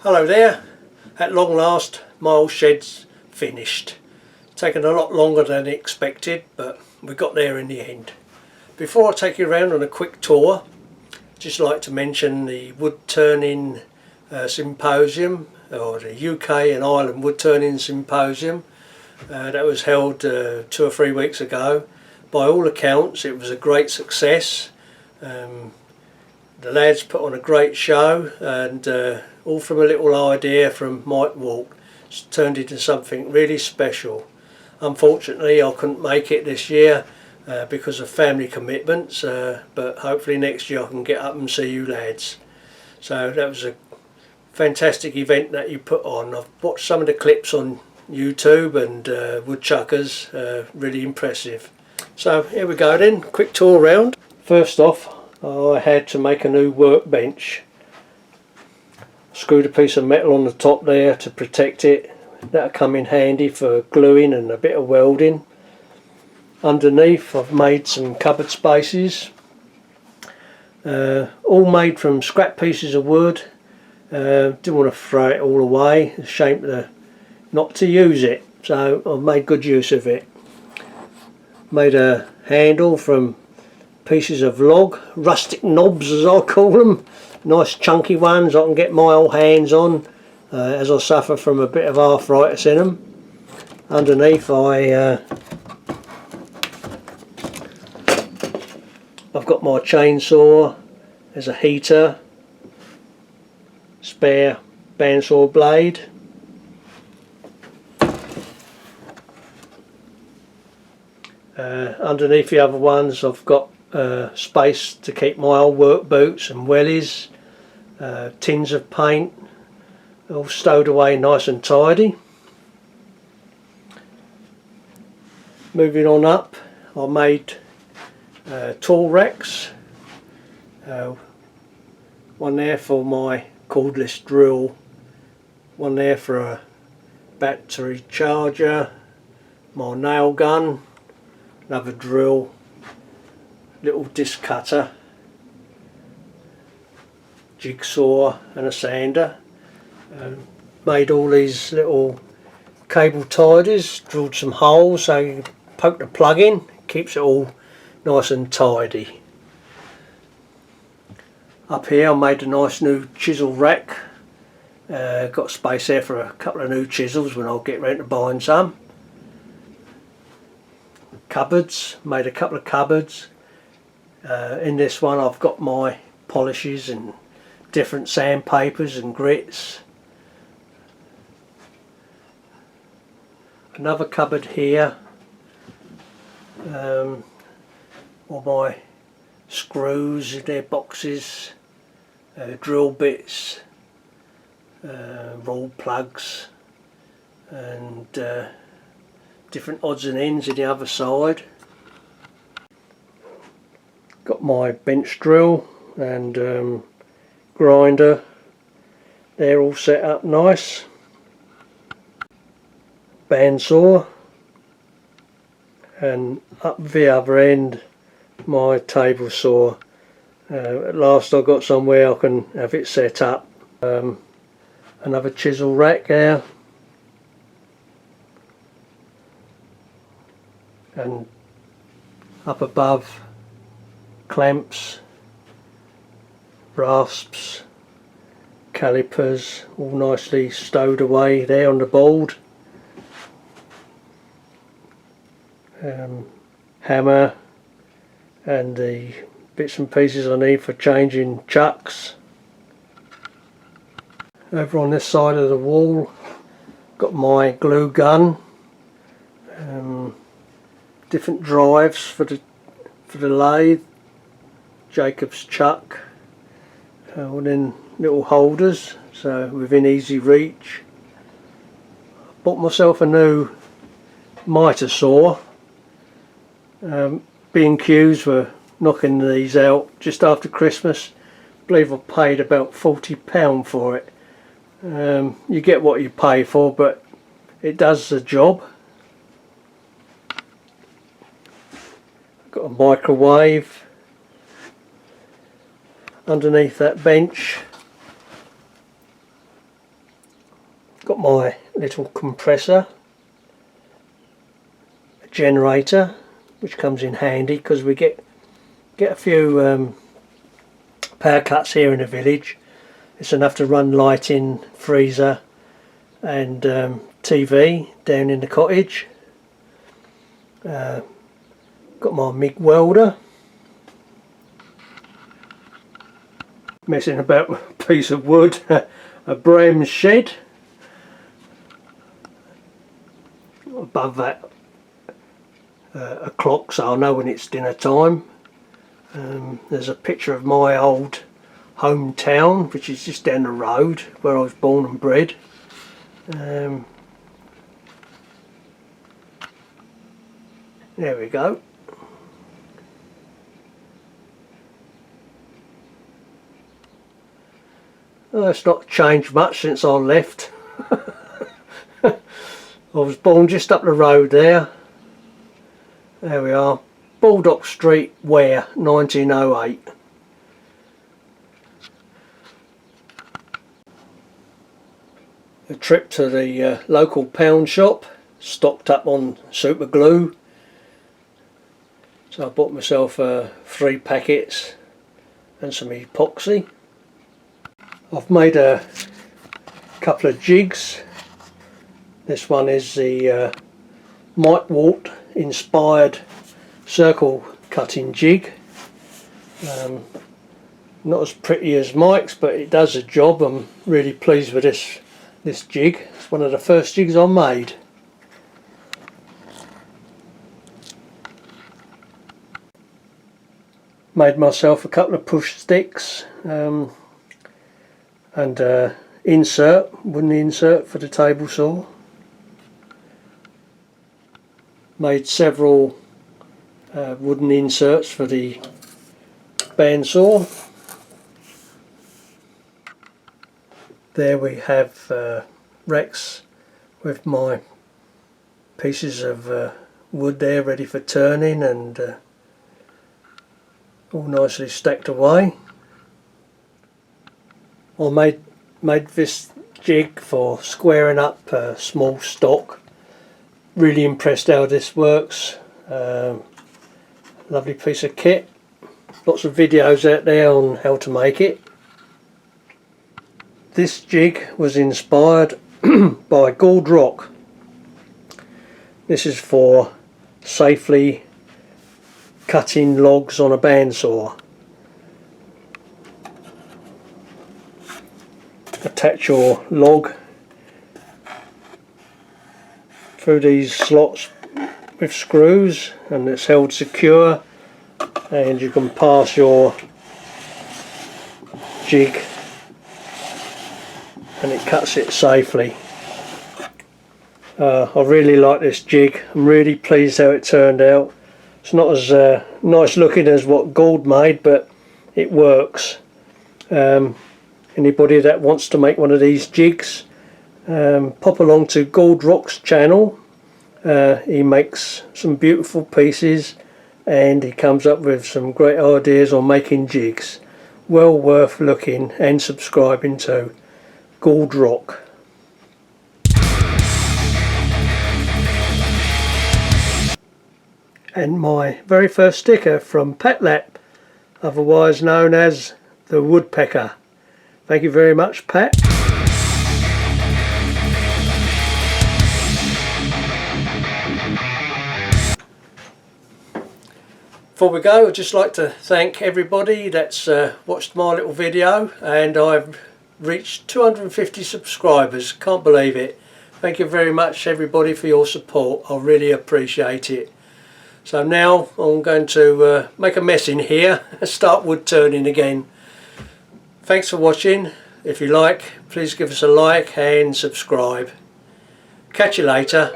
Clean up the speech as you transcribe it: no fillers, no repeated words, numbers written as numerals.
Hello there. At long last my old shed's finished. Taken a lot longer than expected, but we got there in the end. Before I take you around on a quick tour, just like to mention the wood turning symposium, or the UK and Ireland wood turning symposium that was held 2 or 3 weeks ago. By all accounts it was a great success. The lads put on a great show, and all from a little idea from Mike Walk. It's turned into something really special. Unfortunately I couldn't make it this year because of family commitments, but hopefully next year I can get up and see you lads. So that was a fantastic event that you put on. I've watched some of the clips on YouTube, and woodchuckers, really impressive. So here we go then, quick tour round. First off, I had to make a new workbench. Screwed a piece of metal on the top there to protect it. That'll come in handy for gluing and a bit of welding. Underneath I've made some cupboard spaces, all made from scrap pieces of wood. Didn't want to throw it all away, it's a shame not to use it, so I've made good use of it. Made a handle from pieces of log, rustic knobs as I call them, nice chunky ones I can get my old hands on, as I suffer from a bit of arthritis in them. Underneath I've got my chainsaw, there's a heater, spare bandsaw blade, underneath the other ones I've got space to keep my old work boots and wellies, tins of paint, all stowed away nice and tidy. Moving on up, I made tool racks, one there for my cordless drill, one there for a battery charger, my nail gun, another drill, little disc cutter, jigsaw and a sander. Made all these little cable tidies, drilled some holes so you can poke the plug in, keeps it all nice and tidy. Up here I made a nice new chisel rack, got space there for a couple of new chisels when I'll get round to buying some. Cupboards, made a couple of cupboards. In this one I've got my polishes and different sandpapers and grits. Another cupboard here, all my screws in their boxes, drill bits, roll plugs, and different odds and ends in the other side. Got my bench drill and grinder, they're all set up nice. Bandsaw, and up the other end my table saw. At last I got somewhere I can have it set up. Another chisel rack there, and up above clamps, rasps, calipers, all nicely stowed away there on the board. Hammer and the bits and pieces I need for changing chucks. Over on this side of the wall got my glue gun, different drives for the lathe, Jacob's chuck, all in little holders so within easy reach. Bought myself a new mitre saw. B&Q's were knocking these out just after Christmas. I believe I paid about £40 for it. You get what you pay for, but it does the job. Got a microwave underneath that bench. little compressor, a generator, which comes in handy because we get a few power cuts here in the village. It's enough to run lighting, freezer and TV down in the cottage. Got my MIG welder. Messing about with a piece of wood, a Bram's shed. Above that a clock, so I know when it's dinner time. There's a picture of my old hometown, which is just down the road where I was born and bred. There we go. Oh, it's not changed much since I left. I was born just up the road there. There we are. Baldock Street, Ware, 1908. A trip to the local pound shop, stocked up on super glue. So I bought myself 3 packets and some epoxy. I've made a couple of jigs. This one is the Mike Walt inspired circle cutting jig. Not as pretty as Mike's, but it does the job. I'm really pleased with this jig. It's one of the first jigs I made. Made myself a couple of push sticks and wooden insert for the table saw. Made several wooden inserts for the bandsaw. There we have racks with my pieces of wood there ready for turning and all nicely stacked away. I made this jig for squaring up small stock. Really impressed how this works. Lovely piece of kit. Lots of videos out there on how to make it. This jig was inspired by Gold Rock. This is for safely cutting logs on a bandsaw. Attach your log through these slots with screws and it's held secure, and you can pass your jig and it cuts it safely. I really like this jig. I'm really pleased how it turned out. It's not as nice looking as what Gold made, but it works. Anybody that wants to make one of these jigs, pop along to Gold Rock's channel. He makes some beautiful pieces and he comes up with some great ideas on making jigs. Well worth looking and subscribing to. Gold Rock. And my very first sticker from Patlap, otherwise known as the Woodpecker. Thank you very much, Pat. Before we go, I'd just like to thank everybody that's watched my little video, and I've reached 250 subscribers. Can't believe it. Thank you very much everybody for your support. I really appreciate it. So now I'm going to make a mess in here and start wood turning again. Thanks for watching. If you like, please give us a like and subscribe. Catch you later.